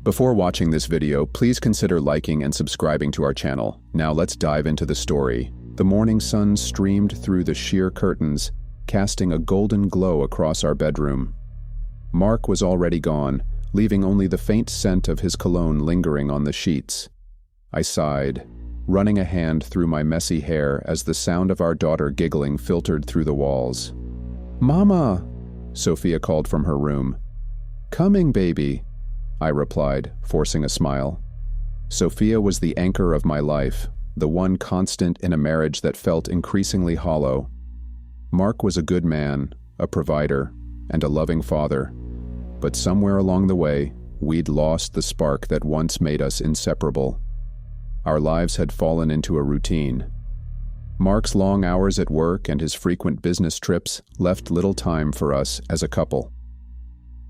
Before watching this video, please consider liking and subscribing to our channel. Now let's dive into the story. The morning sun streamed through the sheer curtains, casting a golden glow across our bedroom. Mark was already gone, leaving only the faint scent of his cologne lingering on the sheets. I sighed, running a hand through my messy hair as the sound of our daughter giggling filtered through the walls. "Mama!" Sophia called from her room. "Coming, baby," I replied, forcing a smile. Sophia was the anchor of my life, the one constant in a marriage that felt increasingly hollow. Mark was a good man, a provider, and a loving father. But somewhere along the way, we'd lost the spark that once made us inseparable. Our lives had fallen into a routine. Mark's long hours at work and his frequent business trips left little time for us as a couple.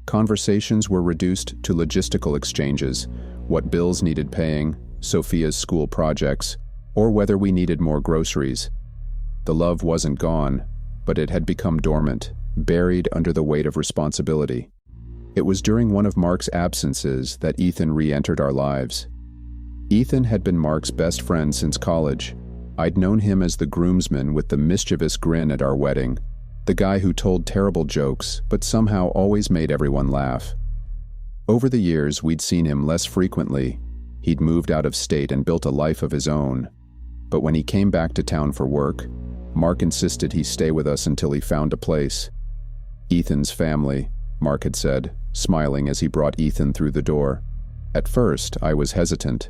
Conversations were reduced to logistical exchanges, what bills needed paying, Sophia's school projects, or whether we needed more groceries. The love wasn't gone, but it had become dormant, buried under the weight of responsibility. It was during one of Mark's absences that Ethan re-entered our lives. Ethan had been Mark's best friend since college. I'd known him as the groomsman with the mischievous grin at our wedding, the guy who told terrible jokes but somehow always made everyone laugh. Over the years, we'd seen him less frequently. He'd moved out of state and built a life of his own. But when he came back to town for work, Mark insisted he stay with us until he found a place. "Ethan's family," Mark had said, smiling as he brought Ethan through the door. At first, I was hesitant.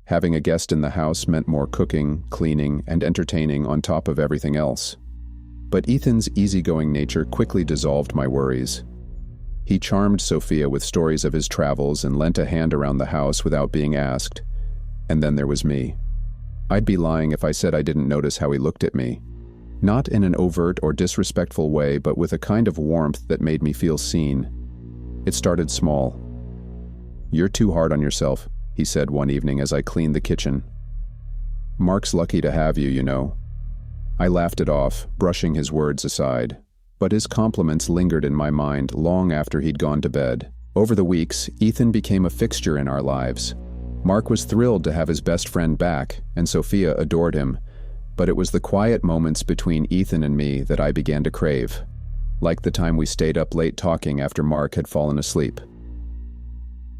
Having a guest in the house meant more cooking, cleaning, and entertaining on top of everything else. But Ethan's easygoing nature quickly dissolved my worries. He charmed Sophia with stories of his travels and lent a hand around the house without being asked. And then there was me. I'd be lying if I said I didn't notice how he looked at me. Not in an overt or disrespectful way, but with a kind of warmth that made me feel seen. It started small. "You're too hard on yourself," he said one evening as I cleaned the kitchen. "Mark's lucky to have you, you know." I laughed it off, brushing his words aside. But his compliments lingered in my mind long after he'd gone to bed. Over the weeks, Ethan became a fixture in our lives. Mark was thrilled to have his best friend back, and Sophia adored him. But it was the quiet moments between Ethan and me that I began to crave. Like the time we stayed up late talking after Mark had fallen asleep.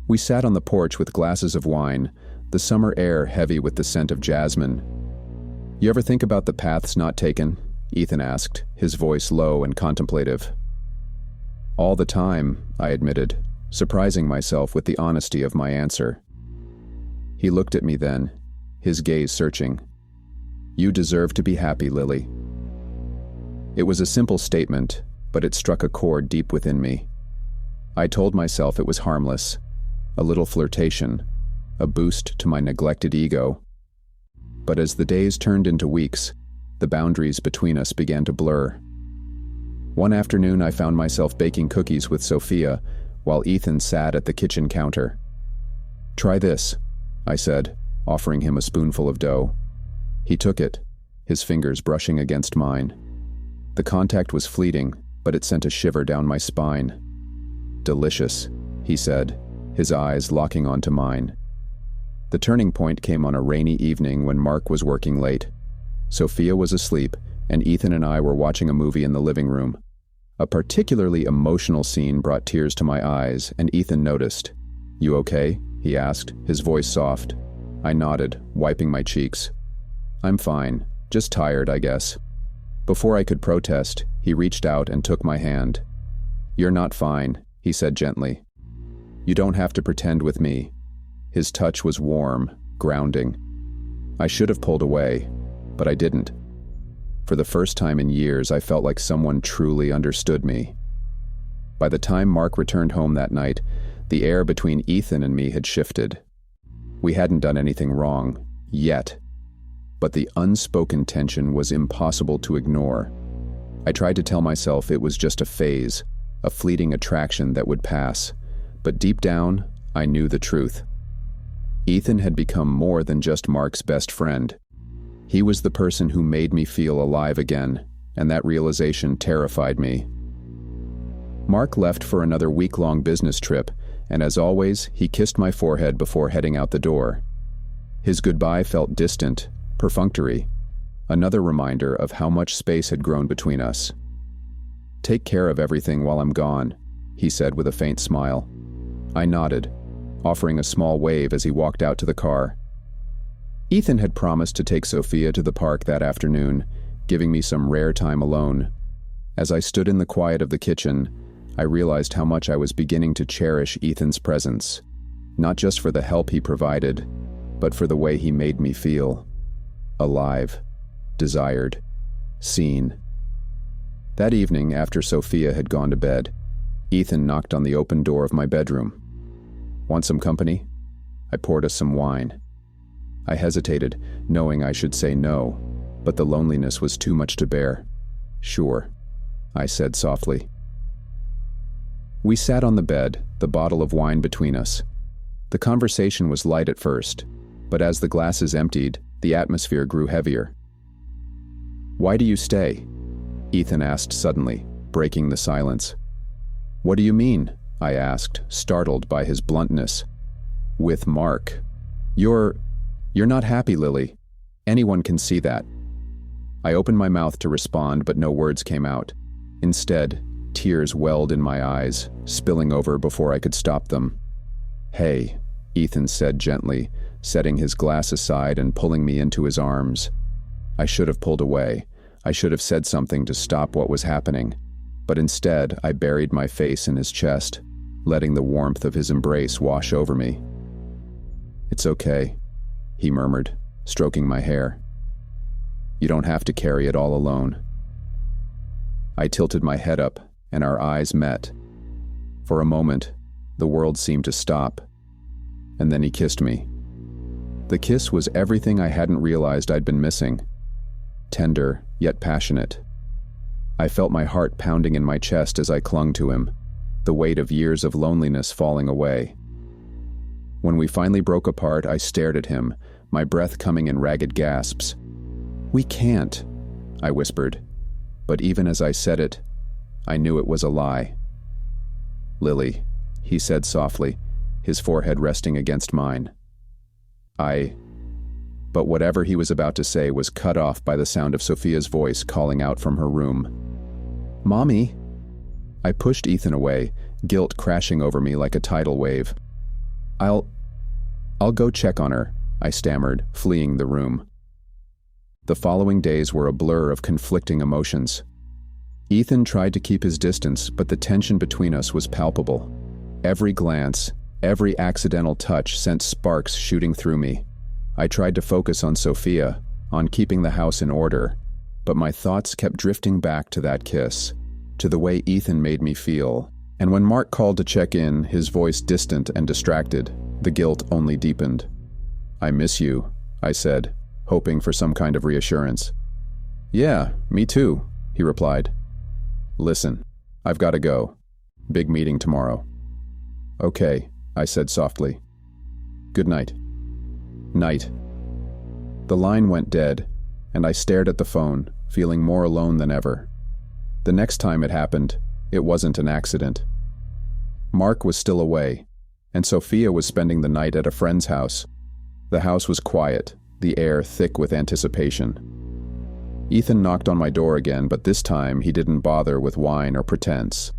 We sat on the porch with glasses of wine, the summer air heavy with the scent of jasmine. "You ever think about the paths not taken?" Ethan asked, his voice low and contemplative. "All the time," I admitted, surprising myself with the honesty of my answer. He looked at me then, his gaze searching. "You deserve to be happy, Lily." It was a simple statement, but it struck a chord deep within me. I told myself it was harmless, a little flirtation, a boost to my neglected ego. But as the days turned into weeks, the boundaries between us began to blur. One afternoon, I found myself baking cookies with Sophia while Ethan sat at the kitchen counter. "Try this," I said, offering him a spoonful of dough. He took it, his fingers brushing against mine. The contact was fleeting, but it sent a shiver down my spine. "Delicious," he said, his eyes locking onto mine. The turning point came on a rainy evening when Mark was working late. Sophia was asleep, and Ethan and I were watching a movie in the living room. A particularly emotional scene brought tears to my eyes, and Ethan noticed. "You okay?" he asked, his voice soft. I nodded, wiping my cheeks. "I'm fine, just tired, I guess." Before I could protest, he reached out and took my hand. "You're not fine," he said gently. "You don't have to pretend with me." His touch was warm, grounding. I should have pulled away, but I didn't. For the first time in years, I felt like someone truly understood me. By the time Mark returned home that night, the air between Ethan and me had shifted. We hadn't done anything wrong, yet. But the unspoken tension was impossible to ignore. I tried to tell myself it was just a phase, a fleeting attraction that would pass. But deep down, I knew the truth. Ethan had become more than just Mark's best friend. He was the person who made me feel alive again, and that realization terrified me. Mark left for another week-long business trip, and as always, he kissed my forehead before heading out the door. His goodbye felt distant, perfunctory, another reminder of how much space had grown between us. "Take care of everything while I'm gone," he said with a faint smile. I nodded, offering a small wave as he walked out to the car. Ethan had promised to take Sophia to the park that afternoon, giving me some rare time alone. As I stood in the quiet of the kitchen, I realized how much I was beginning to cherish Ethan's presence, not just for the help he provided, but for the way he made me feel. Alive, desired, seen. That evening, after Sophia had gone to bed, Ethan knocked on the open door of my bedroom. "Want some company?" I poured us some wine. I hesitated, knowing I should say no, but the loneliness was too much to bear. "Sure," I said softly. We sat on the bed, the bottle of wine between us. The conversation was light at first, but as the glasses emptied, the atmosphere grew heavier. "Why do you stay?" Ethan asked suddenly, breaking the silence. "What do you mean?" I asked, startled by his bluntness. "With Mark. You're not happy, Lily. Anyone can see that." I opened my mouth to respond, but no words came out. Instead, tears welled in my eyes, spilling over before I could stop them. "Hey," Ethan said gently, setting his glass aside and pulling me into his arms. I should have pulled away. I should have said something to stop what was happening. But instead, I buried my face in his chest, letting the warmth of his embrace wash over me. "It's okay," he murmured, stroking my hair. "You don't have to carry it all alone." I tilted my head up, and our eyes met. For a moment, the world seemed to stop, and then he kissed me. The kiss was everything I hadn't realized I'd been missing. Tender, yet passionate. I felt my heart pounding in my chest as I clung to him, the weight of years of loneliness falling away. When we finally broke apart, I stared at him, my breath coming in ragged gasps. "We can't," I whispered, but even as I said it, I knew it was a lie. "Lily," he said softly, his forehead resting against mine. But whatever he was about to say was cut off by the sound of Sophia's voice calling out from her room. "Mommy!" I pushed Ethan away, guilt crashing over me like a tidal wave. I'll go check on her," I stammered, fleeing the room. The following days were a blur of conflicting emotions. Ethan tried to keep his distance, but the tension between us was palpable. Every glance, every accidental touch sent sparks shooting through me. I tried to focus on Sophia, on keeping the house in order, but my thoughts kept drifting back to that kiss, to the way Ethan made me feel. And when Mark called to check in, his voice distant and distracted, the guilt only deepened. "I miss you," I said, hoping for some kind of reassurance. "Yeah, me too," he replied. "Listen, I've got to go. Big meeting tomorrow." "Okay," I said softly. "Good night." Night. The line went dead, and I stared at the phone, feeling more alone than ever. The next time it happened, it wasn't an accident. Mark was still away, and Sophia was spending the night at a friend's house. The house was quiet, the air thick with anticipation. Ethan knocked on my door again, but this time he didn't bother with wine or pretense.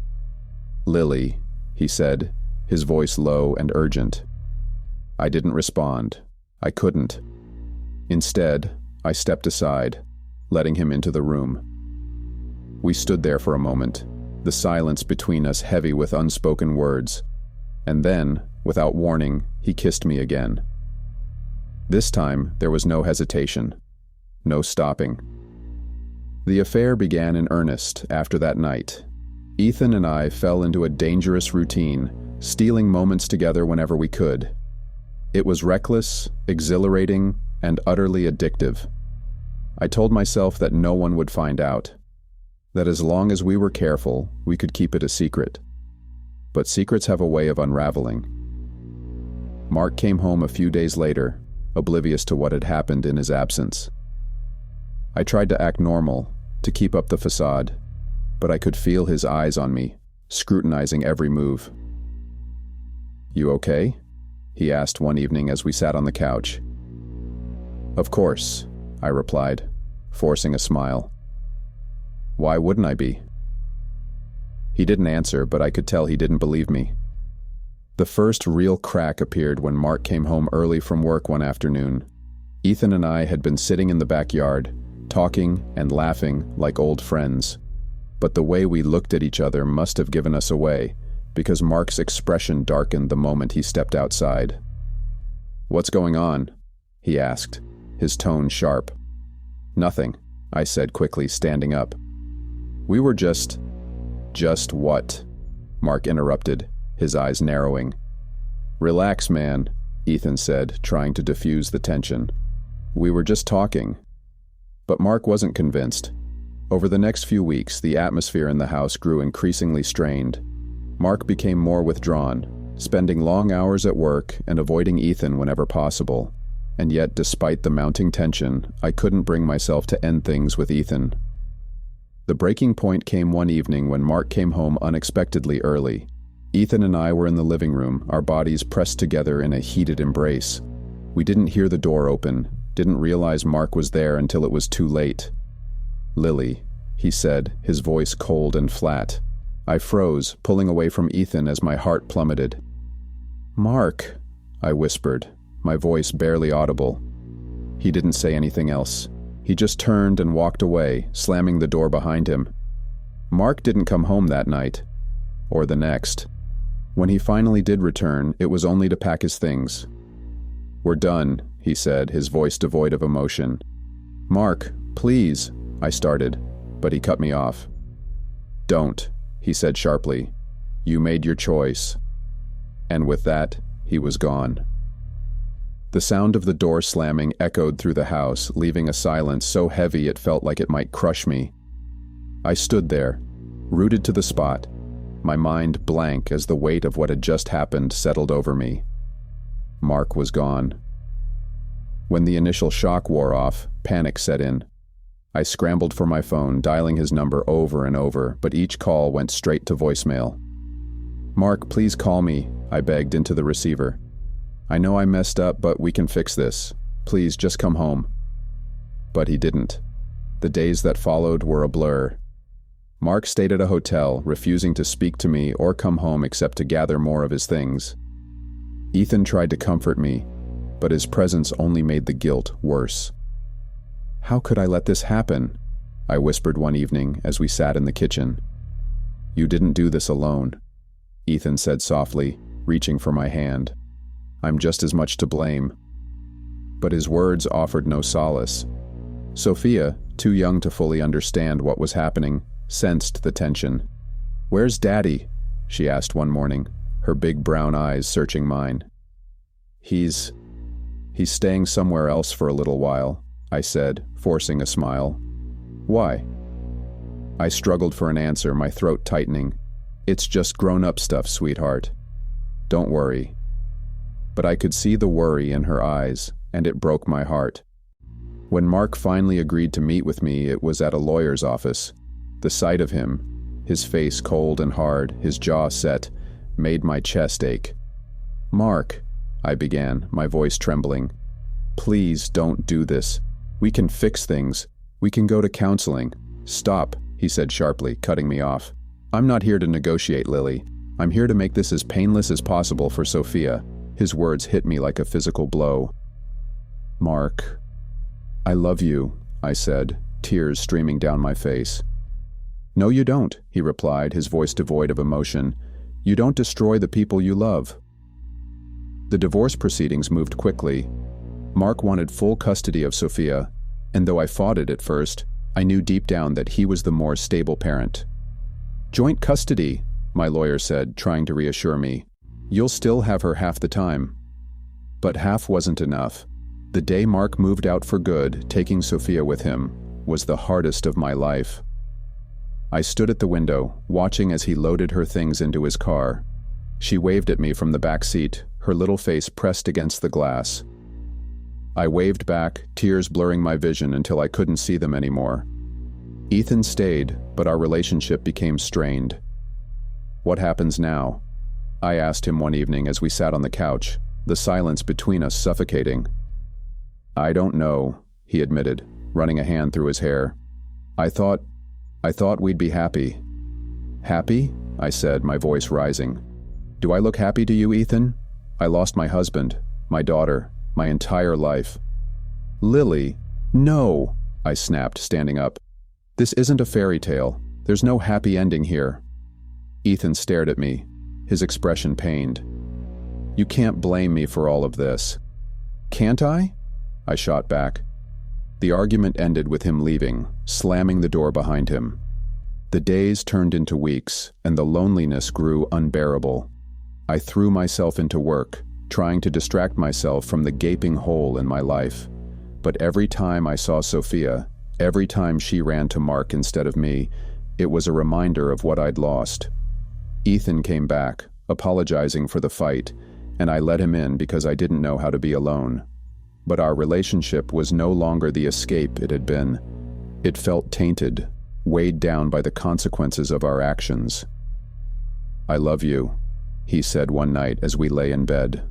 "Lily," he said, his voice low and urgent. I didn't respond. I couldn't. Instead, I stepped aside, letting him into the room. We stood there for a moment, the silence between us heavy with unspoken words, and then, without warning, he kissed me again. This time, there was no hesitation, no stopping. The affair began in earnest after that night. Ethan and I fell into a dangerous routine, stealing moments together whenever we could. It was reckless, exhilarating, and utterly addictive. I told myself that no one would find out, that as long as we were careful, we could keep it a secret. But secrets have a way of unraveling. Mark came home a few days later, oblivious to what had happened in his absence. I tried to act normal, to keep up the facade, but I could feel his eyes on me, scrutinizing every move. "You okay?" he asked one evening as we sat on the couch. "Of course," I replied, forcing a smile. "Why wouldn't I be?" He didn't answer, but I could tell he didn't believe me. The first real crack appeared when Mark came home early from work one afternoon. Ethan and I had been sitting in the backyard, talking and laughing like old friends. But the way we looked at each other must have given us away, because Mark's expression darkened the moment he stepped outside. "What's going on?" he asked, his tone sharp. "Nothing," I said quickly, standing up. "We were just what?" Mark interrupted, his eyes narrowing. "Relax, man," Ethan said, trying to diffuse the tension. "We were just talking." But Mark wasn't convinced. Over the next few weeks, the atmosphere in the house grew increasingly strained. Mark became more withdrawn, spending long hours at work and avoiding Ethan whenever possible. And yet, despite the mounting tension, I couldn't bring myself to end things with Ethan. The breaking point came one evening when Mark came home unexpectedly early. Ethan and I were in the living room, our bodies pressed together in a heated embrace. We didn't hear the door open, didn't realize Mark was there until it was too late. "Lily," he said, his voice cold and flat. I froze, pulling away from Ethan as my heart plummeted. "Mark," I whispered, my voice barely audible. He didn't say anything else. He just turned and walked away, slamming the door behind him. Mark didn't come home that night, or the next. When he finally did return, it was only to pack his things. "We're done," he said, his voice devoid of emotion. "Mark, please," I started, but he cut me off. "Don't," he said sharply. "You made your choice." And with that, he was gone. The sound of the door slamming echoed through the house, leaving a silence so heavy it felt like it might crush me. I stood there, rooted to the spot, my mind blank as the weight of what had just happened settled over me. Mark was gone. When the initial shock wore off, panic set in. I scrambled for my phone, dialing his number over and over, but each call went straight to voicemail. "Mark, please call me," I begged into the receiver. "I know I messed up, but we can fix this. Please, just come home." But he didn't. The days that followed were a blur. Mark stayed at a hotel, refusing to speak to me or come home except to gather more of his things. Ethan tried to comfort me, but his presence only made the guilt worse. "How could I let this happen?" I whispered one evening as we sat in the kitchen. "You didn't do this alone," Ethan said softly, reaching for my hand. "I'm just as much to blame." But his words offered no solace. Sophia, too young to fully understand what was happening, sensed the tension. "Where's Daddy?" she asked one morning, her big brown eyes searching mine. He's staying somewhere else for a little while," I said, forcing a smile. "Why?" I struggled for an answer, my throat tightening. "It's just grown-up stuff, sweetheart. Don't worry." But I could see the worry in her eyes, and it broke my heart. When Mark finally agreed to meet with me, it was at a lawyer's office. The sight of him, his face cold and hard, his jaw set, made my chest ache. "Mark," I began, my voice trembling. "Please don't do this. We can fix things. We can go to counseling." "Stop," he said sharply, cutting me off. "I'm not here to negotiate, Lily. I'm here to make this as painless as possible for Sophia." His words hit me like a physical blow. "Mark, I love you," I said, tears streaming down my face. "No, you don't," he replied, his voice devoid of emotion. "You don't destroy the people you love." The divorce proceedings moved quickly. Mark wanted full custody of Sophia, and though I fought it at first, I knew deep down that he was the more stable parent. "Joint custody," my lawyer said, trying to reassure me. "You'll still have her half the time." But half wasn't enough. The day Mark moved out for good, taking Sophia with him, was the hardest of my life. I stood at the window, watching as he loaded her things into his car. She waved at me from the back seat, her little face pressed against the glass. I waved back, tears blurring my vision until I couldn't see them anymore. Ethan stayed, but our relationship became strained. What happens now? I asked him one evening as we sat on the couch, the silence between us suffocating. "I don't know," he admitted, running a hand through his hair. I thought we'd be happy." "Happy?" I said, my voice rising. "Do I look happy to you, Ethan? I lost my husband, my daughter, my entire life." "Lily, no!" I snapped, standing up. "This isn't a fairy tale. There's no happy ending here." Ethan stared at me, his expression pained. "You can't blame me for all of this." "Can't I?" I shot back. The argument ended with him leaving, slamming the door behind him. The days turned into weeks, and the loneliness grew unbearable. I threw myself into work, trying to distract myself from the gaping hole in my life. But every time I saw Sophia, every time she ran to Mark instead of me, it was a reminder of what I'd lost. Ethan came back, apologizing for the fight, and I let him in because I didn't know how to be alone. But our relationship was no longer the escape it had been. It felt tainted, weighed down by the consequences of our actions. "I love you," he said one night as we lay in bed.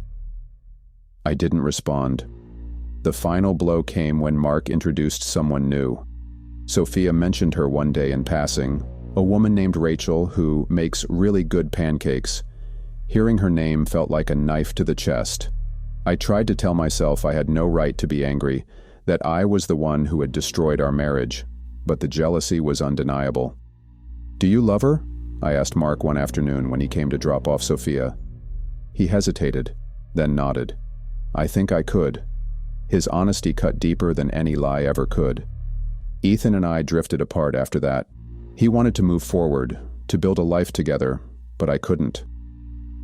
I didn't respond. The final blow came when Mark introduced someone new. Sophia mentioned her one day in passing, a woman named Rachel who makes really good pancakes. Hearing her name felt like a knife to the chest. I tried to tell myself I had no right to be angry, that I was the one who had destroyed our marriage, but the jealousy was undeniable. "Do you love her?" I asked Mark one afternoon when he came to drop off Sophia. He hesitated, then nodded. "I think I could." His honesty cut deeper than any lie ever could. Ethan and I drifted apart after that. He wanted to move forward, to build a life together, but I couldn't.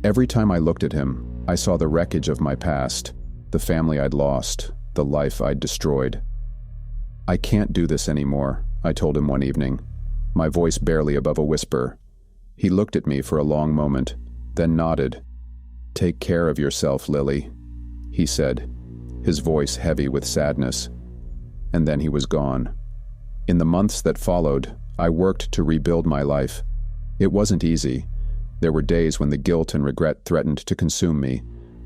Every time I looked at him, I saw the wreckage of my past, the family I'd lost, the life I'd destroyed. "I can't do this anymore," I told him one evening, my voice barely above a whisper. He looked at me for a long moment, then nodded. "Take care of yourself, Lily," he said, his voice heavy with sadness. And then he was gone. In the months that followed, I worked to rebuild my life. It wasn't easy. There were days when the guilt and regret threatened to consume me,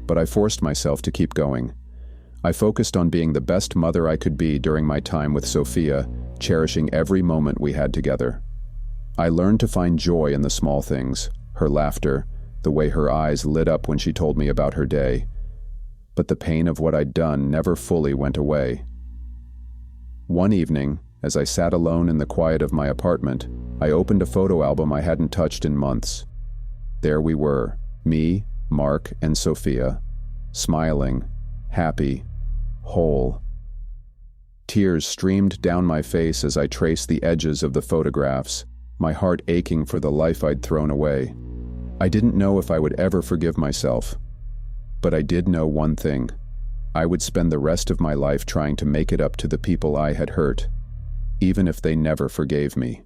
but I forced myself to keep going. I focused on being the best mother I could be during my time with Sophia, cherishing every moment we had together. I learned to find joy in the small things, her laughter, the way her eyes lit up when she told me about her day. But the pain of what I'd done never fully went away. One evening, as I sat alone in the quiet of my apartment, I opened a photo album I hadn't touched in months. There we were, me, Mark, and Sophia, smiling, happy, whole. Tears streamed down my face as I traced the edges of the photographs, my heart aching for the life I'd thrown away. I didn't know if I would ever forgive myself, but I did know one thing. I would spend the rest of my life trying to make it up to the people I had hurt, even if they never forgave me.